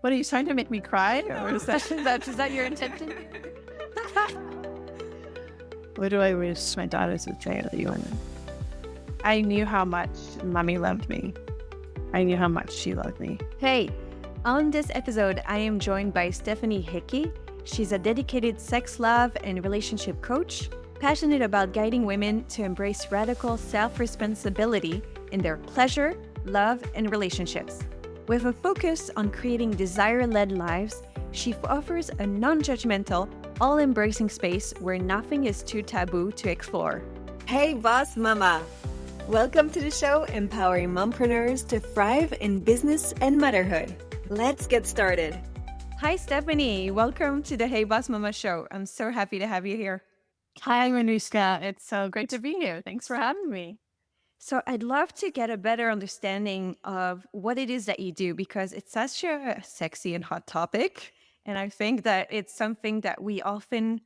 What are you trying to make me cry? Or is that Is that your intention? what do I wish my daughters would say to you? I knew how much mommy loved me. I knew how much she loved me. Hey, on this episode, I am joined by Stephanie Hickey. She's a dedicated sex, love, and relationship coach, passionate about guiding women to embrace radical self-responsibility in their pleasure, love, and relationships. With a focus on creating desire-led lives, she offers a non-judgmental, all-embracing space where nothing is too taboo to explore. Hey, boss mama. Welcome to the show, empowering mompreneurs to thrive in business and motherhood. Let's get started. Hi, Stephanie. Welcome to the Hey Boss Mama show. I'm so happy to have you here. Hi, Manushka. It's so great to be here. Thanks for having me. So I'd love to get a better understanding of what it is that you do, because it's such a sexy and hot topic. And I think that it's something that we often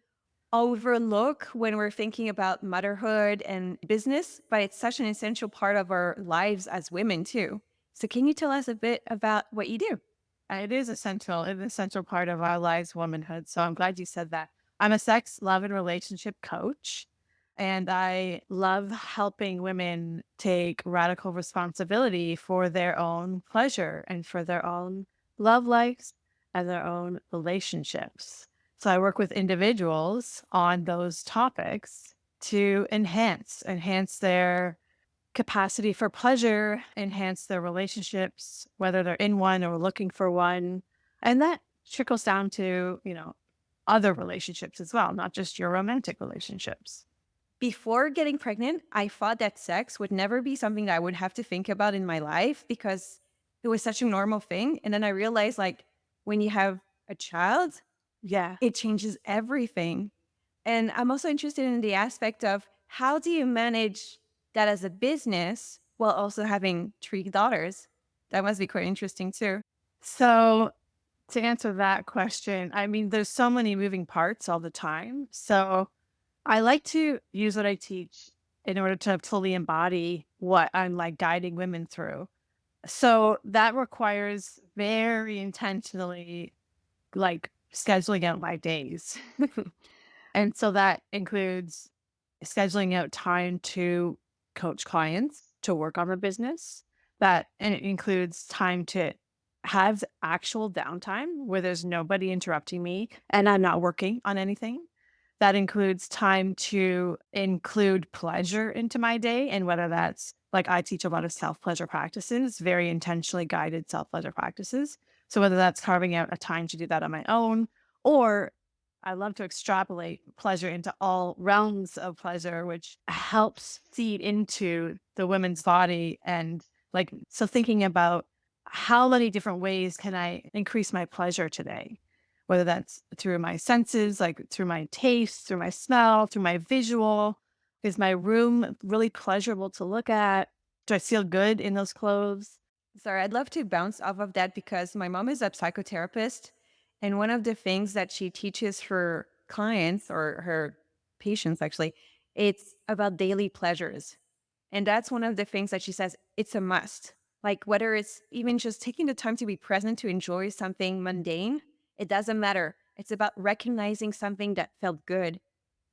overlook when we're thinking about motherhood and business, but it's such an essential part of our lives as women too. So can you tell us a bit about what you do? It is an essential part of our lives, womanhood. So I'm glad you said that. I'm a sex, love, and relationship coach, and I love helping women take radical responsibility for their own pleasure and for their own love lives and their own relationships. So I work with individuals on those topics to enhance their capacity for pleasure, enhance their relationships, whether they're in one or looking for one. And that trickles down to, other relationships as well, not just your romantic relationships. Before getting pregnant, I thought that sex would never be something that I would have to think about in my life because it was such a normal thing. And then I realized, like, when you have a child, Yeah. it changes everything. And I'm also interested in the aspect of how do you manage that as a business while also having 3 daughters? That must be quite interesting too. So to answer that question, I mean, there's so many moving parts all the time. So I like to use what I teach in order to fully embody what I'm like guiding women through. So that requires very intentionally like scheduling out my days. And so that includes scheduling out time to coach clients, to work on the business. And it includes time to have actual downtime where there's nobody interrupting me and I'm not working on anything. That includes time to include pleasure into my day. And whether that's like I teach a lot of self-pleasure practices, very intentionally guided self-pleasure practices. So whether that's carving out a time to do that on my own, or I love to extrapolate pleasure into all realms of pleasure, which helps feed into the women's body. And so thinking about how many different ways can I increase my pleasure today? Whether that's through my senses, like through my taste, through my smell, through my visual. Is my room really pleasurable to look at? Do I feel good in those clothes? Sorry, I'd love to bounce off of that because my mom is a psychotherapist. And one of the things that she teaches her clients or her patients, actually, it's about daily pleasures. And that's one of the things that she says it's a must. Like whether it's even just taking the time to be present to enjoy something mundane, it doesn't matter. It's about recognizing something that felt good.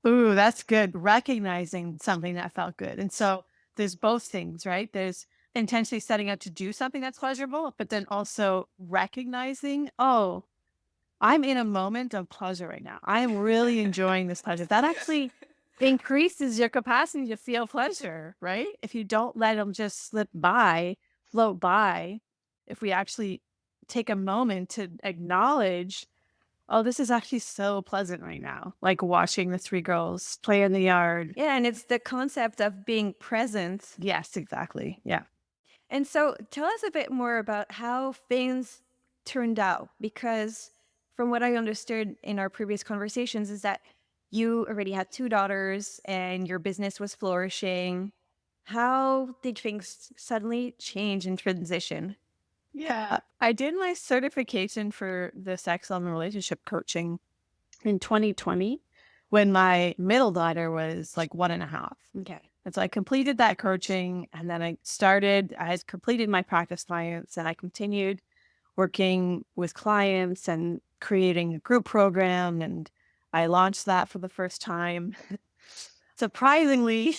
Ooh, that's good. Recognizing something that felt good. And so there's both things, right? There's intentionally setting out to do something that's pleasurable, but then also recognizing, oh, I'm in a moment of pleasure right now. I am really enjoying this pleasure. That actually increases your capacity to feel pleasure, right? If you don't let them just float by, if we actually take a moment to acknowledge, oh, this is actually so pleasant right now, like watching the 3 girls play in the yard. Yeah, and it's the concept of being present. Yes, exactly. Yeah. And so tell us a bit more about how things turned out, because from what I understood in our previous conversations is that you already had 2 daughters and your business was flourishing. How did things suddenly change and transition? Yeah. I did my certification for the sex, love, and relationship coaching in 2020 when my middle daughter was like 1.5. Okay. And so I completed that coaching and then I had completed my practice clients and I continued working with clients and creating a group program. And I launched that for the first time. Surprisingly,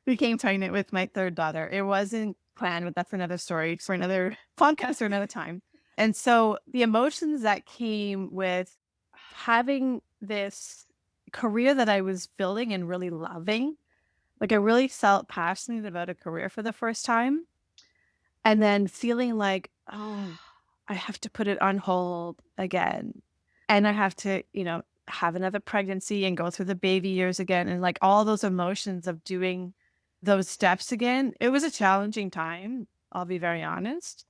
became pregnant with my third daughter. It wasn't planned, but that's another story for another podcast or another time. And so the emotions that came with having this career that I was building and really loving, like I really felt passionate about a career for the first time. And then feeling like, oh, I have to put it on hold again. And I have to, have another pregnancy and go through the baby years again. And like all those emotions of doing those steps again. It was a challenging time, I'll be very honest.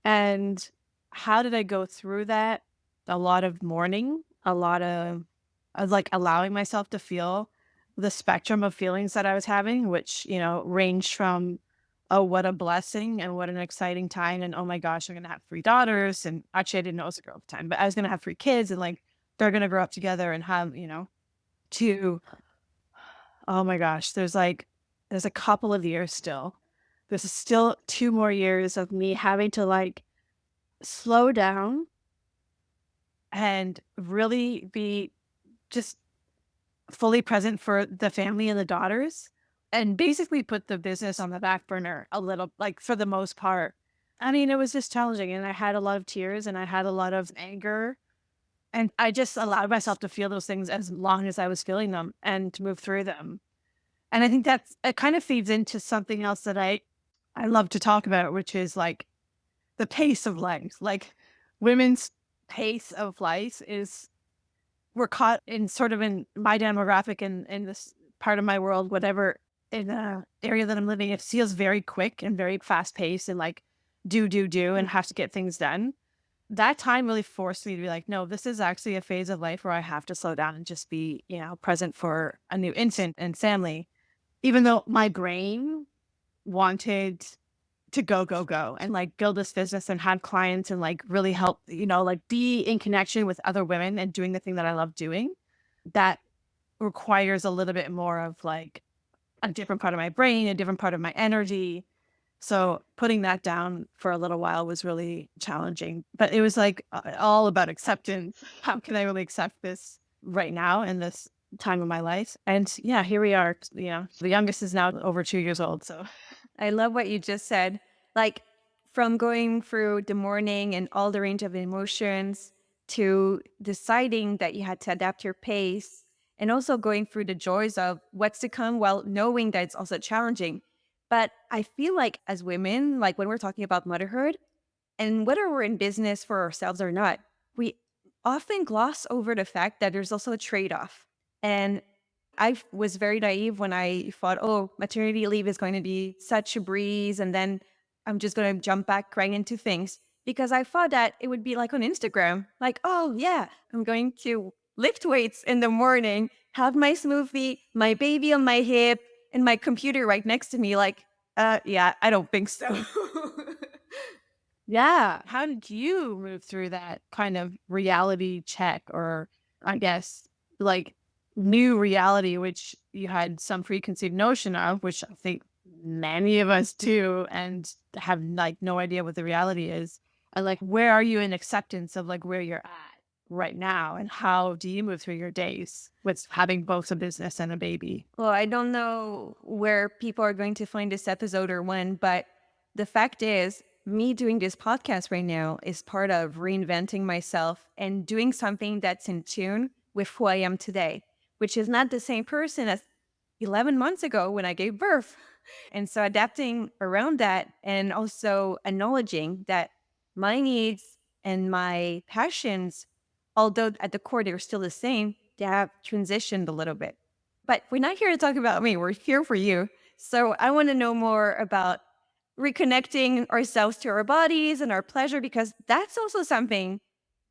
And how did I go through that? A lot of mourning, a lot of like allowing myself to feel the spectrum of feelings that I was having, which, ranged from, oh, what a blessing and what an exciting time. And oh my gosh, I'm going to have three daughters. And actually, I didn't know it was a girl at the time, but I was going to have three kids and like they're going to grow up together and have, to, oh my gosh, there's a couple of years still. There's still 2 more years of me having to like slow down and really be just fully present for the family and the daughters and basically put the business on the back burner a little, like for the most part. I mean, it was just challenging and I had a lot of tears and I had a lot of anger and I just allowed myself to feel those things as long as I was feeling them and to move through them. And I think it kind of feeds into something else that I love to talk about, which is like the pace of life. Like women's pace of life is we're caught in sort of in my demographic in this part of my world, whatever in the area that I'm living, it feels very quick and very fast paced and like do and have to get things done. That time really forced me to be like, no, this is actually a phase of life where I have to slow down and just be, present for a new infant and family. Even though my brain wanted to go and like build this business and have clients and like really help, like be in connection with other women and doing the thing that I love doing, that requires a little bit more of like a different part of my brain, a different part of my energy. So putting that down for a little while was really challenging, but it was like all about acceptance. How can I really accept this right now in this time of my life? And yeah, here we are. The youngest is now over 2 years old. So I love what you just said. Like from going through the morning and all the range of emotions to deciding that you had to adapt your pace and also going through the joys of what's to come while knowing that it's also challenging. But I feel like as women, like when we're talking about motherhood, and whether we're in business for ourselves or not, we often gloss over the fact that there's also a trade off. And I was very naive when I thought, oh, maternity leave is going to be such a breeze. And then I'm just going to jump back right into things because I thought that it would be like on Instagram, like, oh, yeah, I'm going to lift weights in the morning, have my smoothie, my baby on my hip, and my computer right next to me. Like, yeah, I don't think so. yeah. How did you move through that kind of reality check or I guess like new reality, which you had some preconceived notion of, which I think many of us do and have like no idea what the reality is. And like, where are you in acceptance of like where you're at right now? And how do you move through your days with having both a business and a baby? Well, I don't know where people are going to find this episode or when, but the fact is, me doing this podcast right now is part of reinventing myself and doing something that's in tune with who I am today, which is not the same person as 11 months ago when I gave birth. And so adapting around that and also acknowledging that my needs and my passions, although at the core they're still the same, they have transitioned a little bit. But we're not here to talk about me, we're here for you. So I want to know more about reconnecting ourselves to our bodies and our pleasure, because that's also something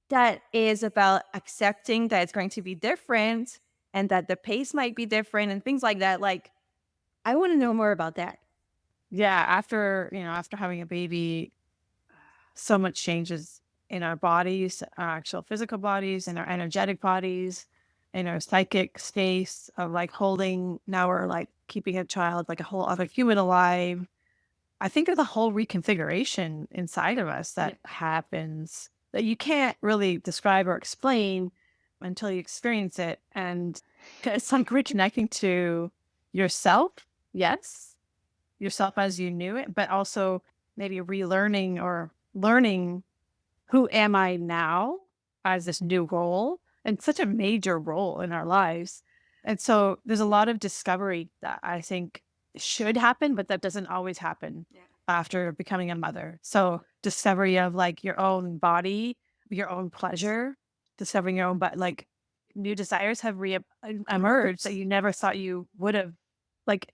that is about accepting that it's going to be different and that the pace might be different and things like that. Like, I want to know more about that. Yeah. After having a baby, so much changes in our bodies, our actual physical bodies and our energetic bodies, in our psychic space of like holding, now we're like keeping a child, like a whole other human alive. I think there's a whole reconfiguration inside of us that happens that you can't really describe or explain until you experience it. And it's like reconnecting to yourself, yes, yourself as you knew it, but also maybe relearning or learning who am I now as this new role and such a major role in our lives. And so there's a lot of discovery that I think should happen, but that doesn't always happen after becoming a mother. So discovery of like your own body, your own pleasure, discovering your own, but like new desires have emerged that you never thought you would have. Like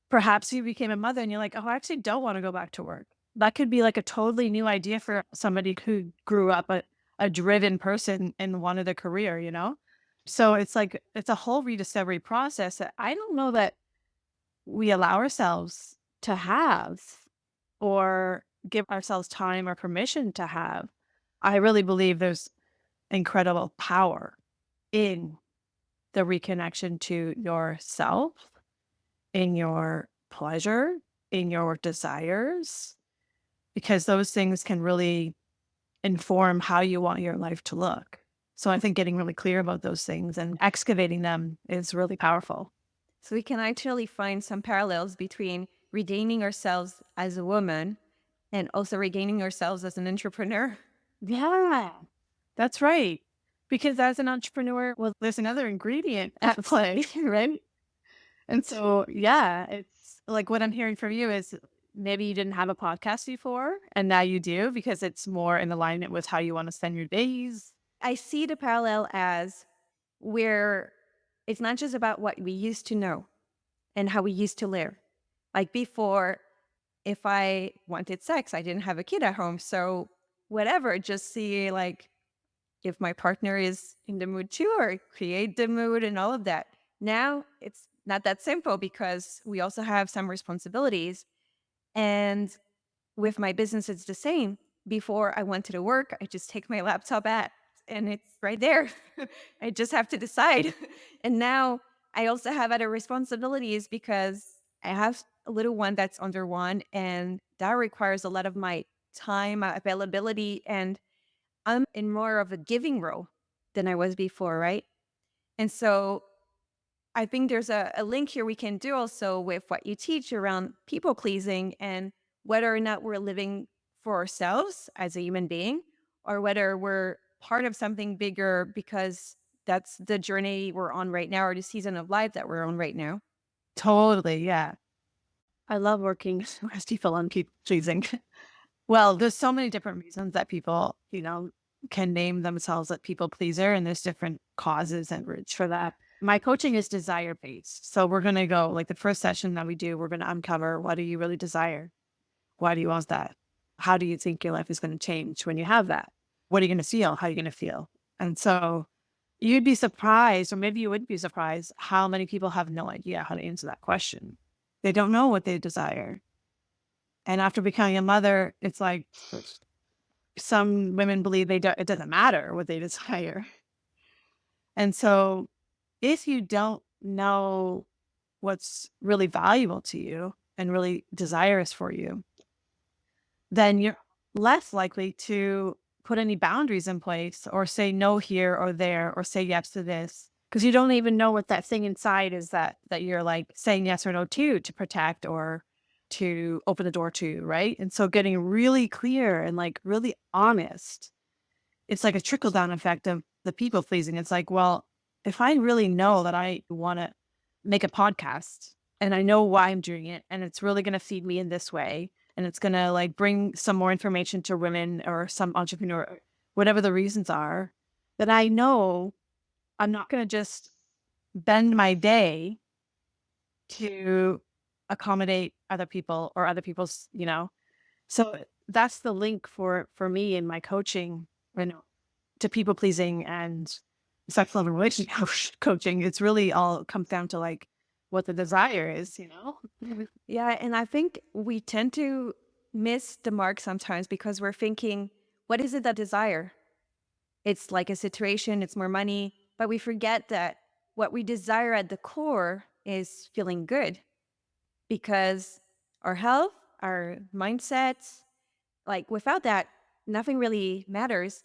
perhaps you became a mother and you're like, oh, I actually don't want to go back to work. That could be like a totally new idea for somebody who grew up a driven person and wanted a career, you know? So it's like, it's a whole rediscovery process that I don't know that we allow ourselves to have or give ourselves time or permission to have. I really believe there's incredible power in the reconnection to yourself, in your pleasure, in your desires, because those things can really inform how you want your life to look. So I think getting really clear about those things and excavating them is really powerful. So we can actually find some parallels between regaining ourselves as a woman and also regaining ourselves as an entrepreneur. Yeah, that's right. Because as an entrepreneur, well, there's another ingredient at play, right? And so, yeah, it's like what I'm hearing from you is maybe you didn't have a podcast before and now you do because it's more in alignment with how you want to spend your days. I see the parallel as where it's not just about what we used to know and how we used to live. Like before, if I wanted sex, I didn't have a kid at home. So whatever, just see like if my partner is in the mood too, or create the mood and all of that. Now it's not that simple because we also have some responsibilities. And with my business, it's the same. Before I went to the work, I just take my laptop at and it's right there. I just have to decide. And now I also have other responsibilities because I have a little one that's under one, and that requires a lot of my time, my availability, and I'm in more of a giving role than I was before, right? And so I think there's a link here we can do also with what you teach around people pleasing and whether or not we're living for ourselves as a human being or whether we're part of something bigger because that's the journey we're on right now or the season of life that we're on right now. Totally. Yeah. I love working as people on people pleasing. Well, there's so many different reasons that people, can name themselves a people pleaser, and there's different causes and roots for that. My coaching is desire based. So we're going to go like the first session that we do, we're going to uncover what do you really desire? Why do you want that? How do you think your life is going to change when you have that? What are you going to feel? How are you going to feel? And so you'd be surprised, or maybe you wouldn't be surprised, how many people have no idea how to answer that question. They don't know what they desire. And after becoming a mother, it's like some women believe it doesn't matter what they desire. And so if you don't know what's really valuable to you and really desirous for you, then you're less likely to put any boundaries in place or say no here or there or say yes to this because you don't even know what that thing inside is that you're like saying yes or no to protect or to open the door to, right? And so getting really clear and like really honest, it's like a trickle down effect of the people pleasing. It's like, well, if I really know that I want to make a podcast and I know why I'm doing it and it's really going to feed me in this way and it's going to like bring some more information to women or some entrepreneur, whatever the reasons are, that I know I'm not going to just bend my day to accommodate other people or other people's, So that's the link for me in my coaching, to people pleasing and sexual and relationship coaching. It's really all comes down to like what the desire is. Yeah, and I think we tend to miss the mark sometimes because we're thinking, what is it that desire? It's like a situation, it's more money, but we forget that what we desire at the core is feeling good because our health, our mindsets. Like without that, nothing really matters.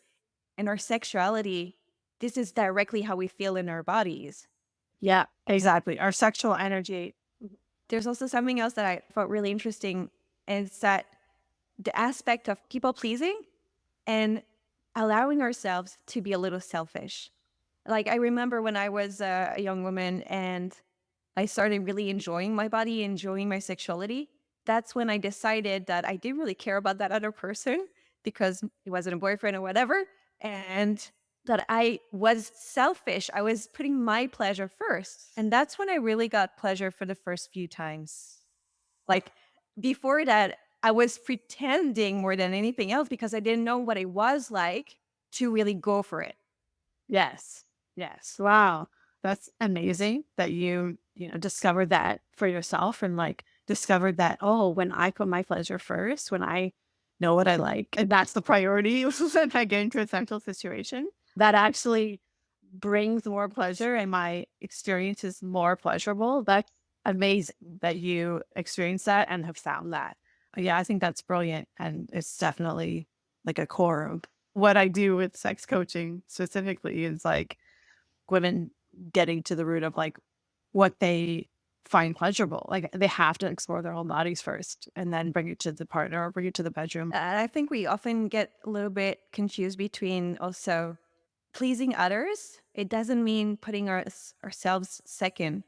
And our sexuality, this is directly how we feel in our bodies. Yeah, exactly. Our sexual energy. There's also something else that I thought really interesting is that the aspect of people pleasing and allowing ourselves to be a little selfish. Like I remember when I was a young woman and I started really enjoying my body, enjoying my sexuality. That's when I decided that I didn't really care about that other person because it wasn't a boyfriend or whatever. And that I was selfish. I was putting my pleasure first. And that's when I really got pleasure for the first few times. Like before that, I was pretending more than anything else because I didn't know what it was like to really go for it. Yes. Yes. Wow. That's amazing that you discovered that for yourself and like discovered that, oh, when I put my pleasure first, when I know what I like, and that's the priority when I get into a sexual situation, that actually brings more pleasure and my experience is more pleasurable. That's amazing that you experienced that and have found that. Yeah, I think that's brilliant. And it's definitely like a core of what I do with sex coaching specifically is like women getting to the root of like what they find pleasurable. Like they have to explore their own bodies first and then bring it to the partner or bring it to the bedroom. I think we often get a little bit confused between also pleasing others. It doesn't mean putting ourselves second.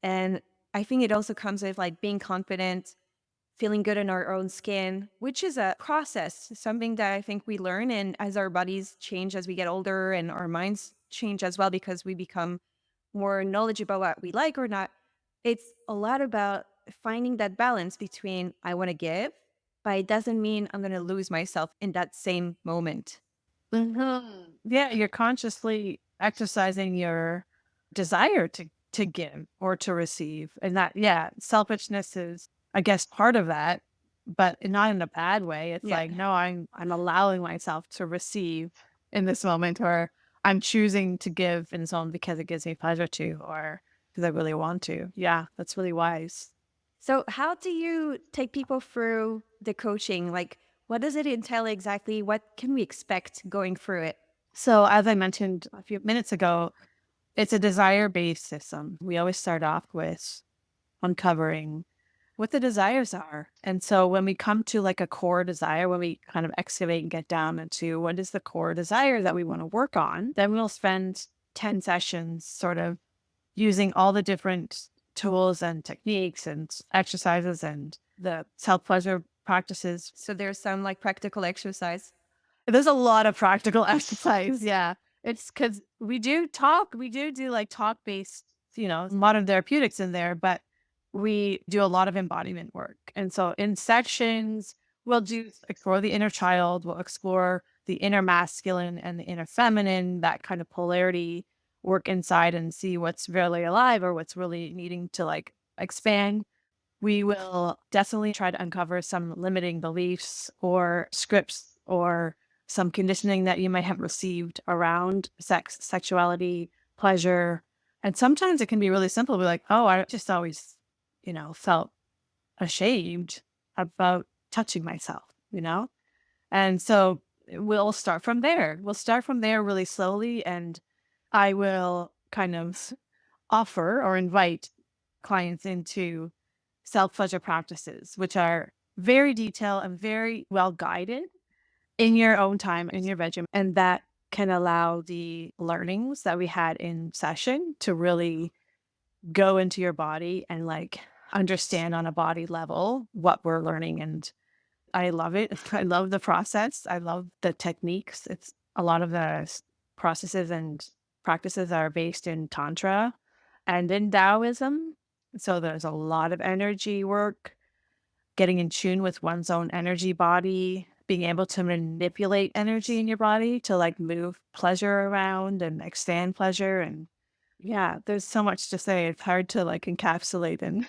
And I think it also comes with like being confident, feeling good in our own skin, which is a process, something that I think we learn. And as our bodies change as we get older and our minds change as well, because we become more knowledgeable about what we like or not, it's a lot about finding that balance between I want to give, but it doesn't mean I'm going to lose myself in that same moment. Yeah, you're consciously exercising your desire to give or to receive. And that, yeah, selfishness is, I guess, part of that, but not in a bad way. It's Yeah. like, no, I'm allowing myself to receive in this moment, or I'm choosing to give in this moment because it gives me pleasure to, or because I really want to. Yeah, that's really wise. So, how do you take people through the coaching? Like, what does it entail exactly? What can we expect going through it? So, as I mentioned a few minutes ago, it's a desire based system. We always start off with uncovering what the desires are. And so when we come to like a core desire, when we kind of excavate and get down into what is the core desire that we want to work on, then we'll spend 10 sessions sort of using all the different tools and techniques and exercises and the self pleasure practices. So, there's some like practical exercise. There's a lot of practical exercise. Yeah. It's because we do like talk based, modern therapeutics in there, but we do a lot of embodiment work. And so in sections, we'll do explore the inner child, we'll explore the inner masculine and the inner feminine, that kind of polarity, work inside and see what's really alive or what's really needing to like expand. We will definitely try to uncover some limiting beliefs or scripts or some conditioning that you might have received around sex, sexuality, pleasure. And sometimes it can be really simple. Be like, oh, I just always, felt ashamed about touching myself. And so we'll start from there. We'll start from there really slowly. And I will kind of offer or invite clients into self pleasure practices, which are very detailed and very well guided in your own time in your bedroom. And that can allow the learnings that we had in session to really go into your body and like understand on a body level what we're learning. And I love it. I love the process. I love the techniques. It's a lot of the processes and practices are based in Tantra and in Taoism. So there's a lot of energy work, getting in tune with one's own energy body, being able to manipulate energy in your body to like move pleasure around and expand pleasure. And yeah, there's so much to say. It's hard to like encapsulate in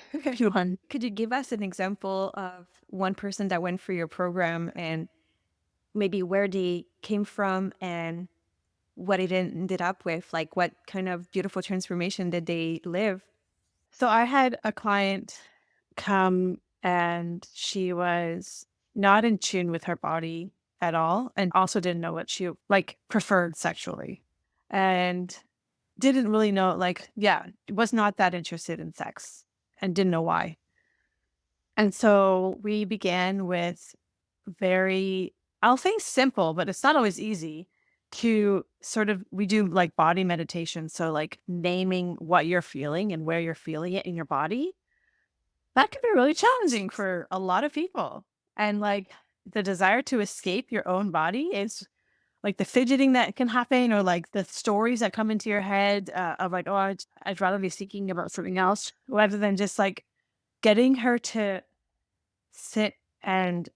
one. Could you give us an example of one person that went through your program and maybe where they came from and what it ended up with? Like, what kind of beautiful transformation did they live? So I had a client come and she was not in tune with her body at all, and also didn't know what she like preferred sexually, and didn't really know, like, yeah, was not that interested in sex and didn't know why. And so we began with very, I'll say simple, but it's not always easy to sort of, we do like body meditation. So, like naming what you're feeling and where you're feeling it in your body. That can be really challenging for a lot of people. And like the desire to escape your own body is like the fidgeting that can happen, or like the stories that come into your head of like, oh, I'd rather be thinking about something else rather than just like getting her to sit and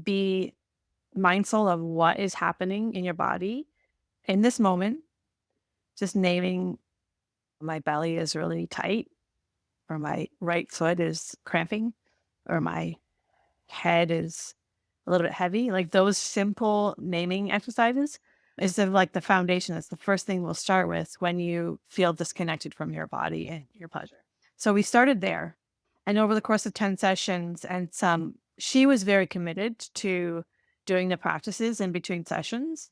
be mindful of what is happening in your body in this moment, just naming my belly is really tight, or my right foot is cramping, or my head is a little bit heavy. Like those simple naming exercises is like the foundation. It's the first thing we'll start with when you feel disconnected from your body and your pleasure. So we started there. And over the course of 10 sessions and some, she was very committed to doing the practices in between sessions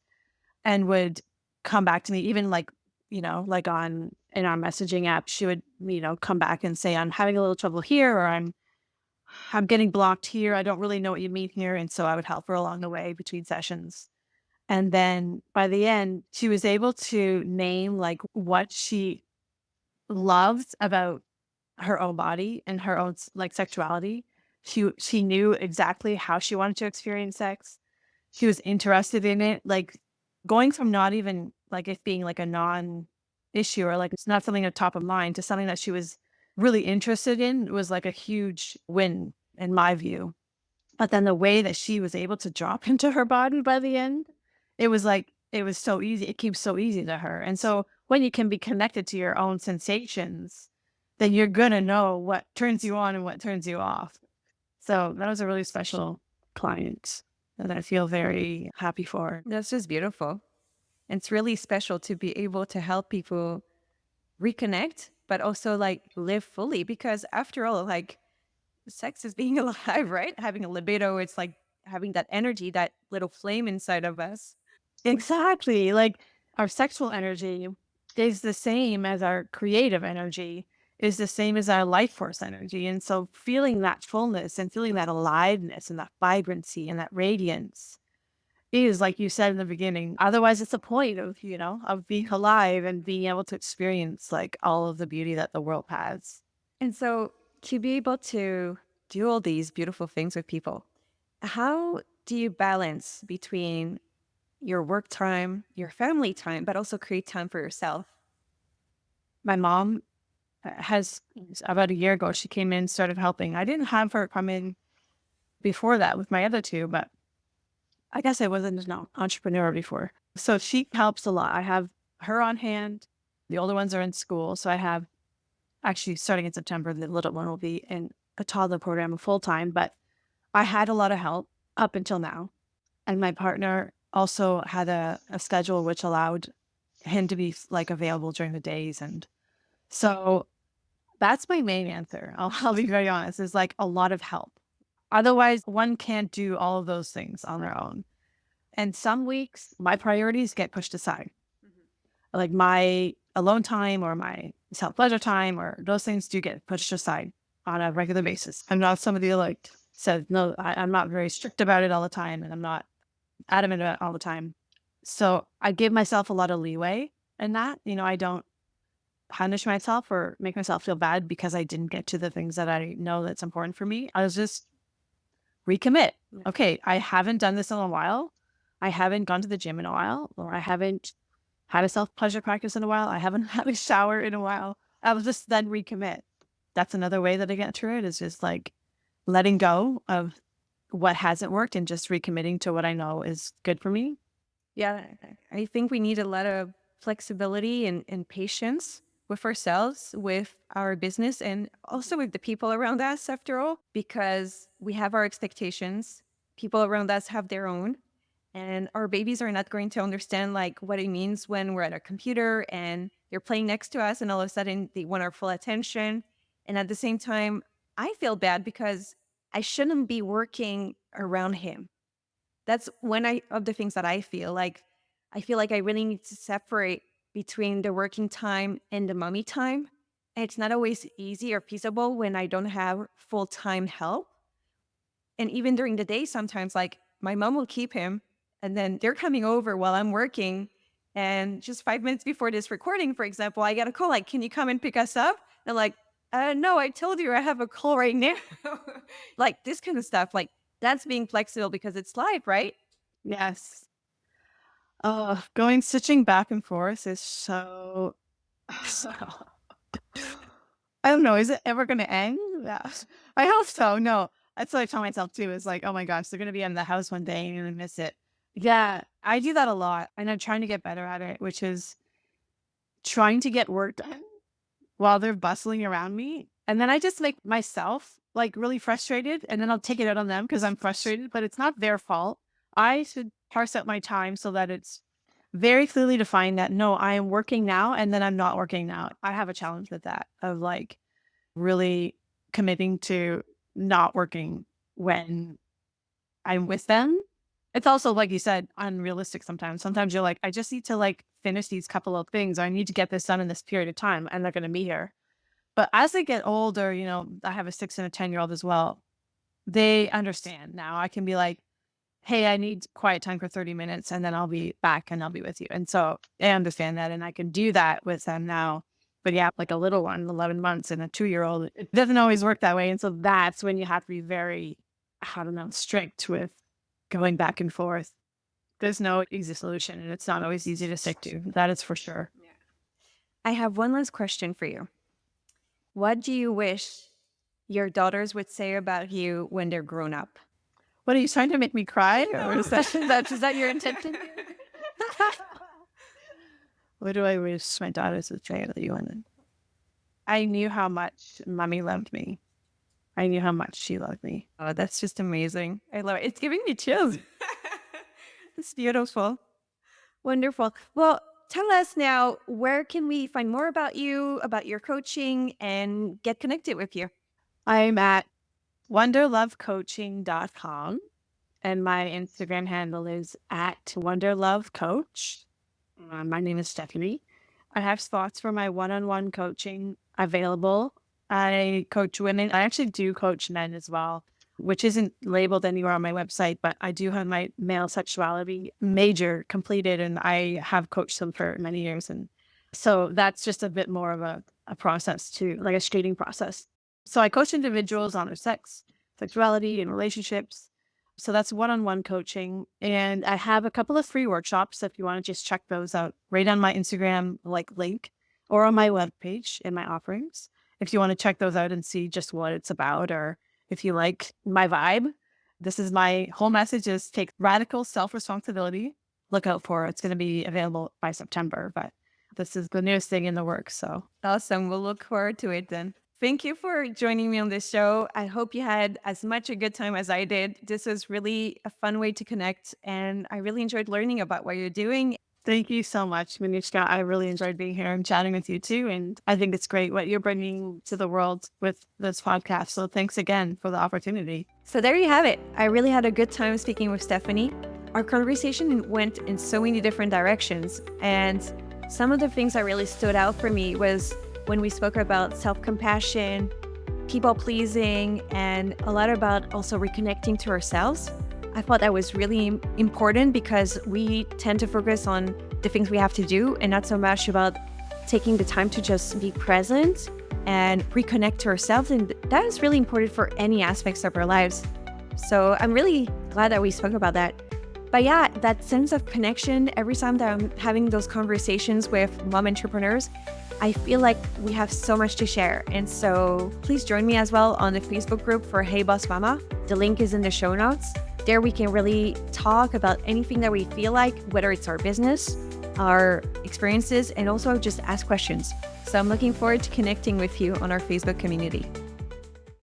and would come back to me, even like, like on in our messaging app, she would, come back and say, I'm having a little trouble here, or I'm getting blocked here. I don't really know what you mean here. And so I would help her along the way between sessions. And then by the end, she was able to name like what she loved about her own body and her own like sexuality. She knew exactly how she wanted to experience sex. She was interested in it, like going from not even like it being like a non-issue, or like it's not something at top of mind, to something that she was really interested in was like a huge win in my view. But then the way that she was able to drop into her body by the end, it was like it was so easy. It came so easy to her. And so when you can be connected to your own sensations, then you're gonna know what turns you on and what turns you off. So that was a really special client that I feel very happy for. That's just beautiful. It's really special to be able to help people reconnect, but also like live fully. Because after all, like sex is being alive, right? Having a libido, it's like having that energy, that little flame inside of us. Exactly. Like our sexual energy is the same as our creative energy, is the same as our life force energy. And so feeling that fullness and feeling that aliveness and that vibrancy and that radiance is, like you said in the beginning, otherwise it's the point of, of being alive and being able to experience like all of the beauty that the world has. And so to be able to do all these beautiful things with people, how do you balance between your work time, your family time, but also create time for yourself? My mom has, about a year ago, she came in, started helping. I didn't have her come in before that with my other two, but I guess I wasn't an entrepreneur before. So she helps a lot. I have her on hand. The older ones are in school. So I have, actually, starting in September, the little one will be in a toddler program full time. But I had a lot of help up until now. And my partner also had a schedule which allowed him to be like available during the days. And so that's my main answer. I'll be very honest, is like a lot of help. Otherwise, one can't do all of those things on their own. And some weeks, my priorities get pushed aside. Like my alone time or my self pleasure time, or those things do get pushed aside on a regular basis. I'm not somebody who like said, no, I'm not very strict about it all the time, and I'm not adamant about it all the time. So I give myself a lot of leeway in that. I don't punish myself or make myself feel bad because I didn't get to the things that I know that's important for me. I was just recommit. Okay, I haven't done this in a while. I haven't gone to the gym in a while, or I haven't had a self pleasure practice in a while. I haven't had a shower in a while. I will just then recommit. That's another way that I get through it, is just like letting go of what hasn't worked and just recommitting to what I know is good for me. Yeah, I think we need a lot of flexibility and patience with ourselves, with our business, and also with the people around us, after all, because we have our expectations. People around us have their own. And our babies are not going to understand like what it means when we're at a computer and they're playing next to us and all of a sudden they want our full attention. And at the same time, I feel bad because I shouldn't be working around him. That's one of the things that I feel like. I feel like I really need to separate between the working time and the mommy time. And it's not always easy or feasible when I don't have full-time help. And even during the day, sometimes like my mom will keep him and then they're coming over while I'm working. And just 5 minutes before this recording, for example, I get a call like, can you come and pick us up? They're like, no, I told you I have a call right now. Like this kind of stuff. Like that's being flexible because it's live, right? Yes. Going stitching back and forth is so, so I don't know. Is it ever going to end? Yeah. I hope so. No, that's what I tell myself too. Is like, oh my gosh, they're going to be in the house one day and you're going to miss it. Yeah, I do that a lot, and I'm trying to get better at it, which is trying to get work done while they're bustling around me, and then I just make myself like really frustrated, and then I'll take it out on them because I'm frustrated, but it's not their fault. I should parse out my time so that it's very clearly defined that no, I am working now, and then I'm not working now. I have a challenge with that of like really committing to not working when I'm with them. It's also, like you said, unrealistic sometimes. Sometimes you're like, I just need to like finish these couple of things. Or I need to get this done in this period of time. I'm not going to be here. But as they get older, I have a 6 and a 10-year-old as well. They understand now. I can be like, hey, I need quiet time for 30 minutes and then I'll be back and I'll be with you. And so they understand that. And I can do that with them now. But yeah, like a little one, 11 months and a 2-year-old, it doesn't always work that way. And so that's when you have to be very, I don't know, strict with going back and forth. There's no easy solution and it's not always easy to stick to. That is for sure. Yeah. I have one last question for you. What do you wish your daughters would say about you when they're grown up? What, are you trying to make me cry? Or is that your intention? What do I wish my daughters would say about you? And I knew how much mommy loved me. I knew how much she loved me. Oh, that's just amazing. I love it. It's giving me chills. It's beautiful. Wonderful. Well, tell us now, where can we find more about you, about your coaching, and get connected with you? I'm at wonderlovecoaching.com, and my Instagram handle is at wonderlovecoach. My name is Stephanie. I have spots for my one-on-one coaching available. I coach women. I actually do coach men as well, which isn't labeled anywhere on my website, but I do have my male sexuality major completed, and I have coached them for many years. And so that's just a bit more of a process too, like a screening process. So I coach individuals on their sex, sexuality, and relationships. So that's one-on-one coaching. And I have a couple of free workshops if you want to just check those out right on my Instagram link or on my webpage in my offerings. If you want to check those out and see just what it's about, or if you like my vibe, this is my whole message is take radical self-responsibility. Look out for it. It's going to be available by September, but this is the newest thing in the works. So awesome. We'll look forward to it then. Thank you for joining me on this show. I hope you had as much a good time as I did. This was really a fun way to connect, and I really enjoyed learning about what you're doing. Thank you so much, Manishka. I really enjoyed being here and chatting with you too. And I think it's great what you're bringing to the world with this podcast. So thanks again for the opportunity. So there you have it. I really had a good time speaking with Stephanie. Our conversation went in so many different directions. And some of the things that really stood out for me was when we spoke about self-compassion, people pleasing, and a lot about also reconnecting to ourselves. I thought that was really important because we tend to focus on the things we have to do and not so much about taking the time to just be present and reconnect to ourselves. And that is really important for any aspects of our lives. So I'm really glad that we spoke about that. But yeah, that sense of connection, every time that I'm having those conversations with mom entrepreneurs, I feel like we have so much to share. And so please join me as well on the Facebook group for Hey Boss Mama. The link is in the show notes. There we can really talk about anything that we feel like, whether it's our business, our experiences, and also just ask questions. So I'm looking forward to connecting with you on our Facebook community.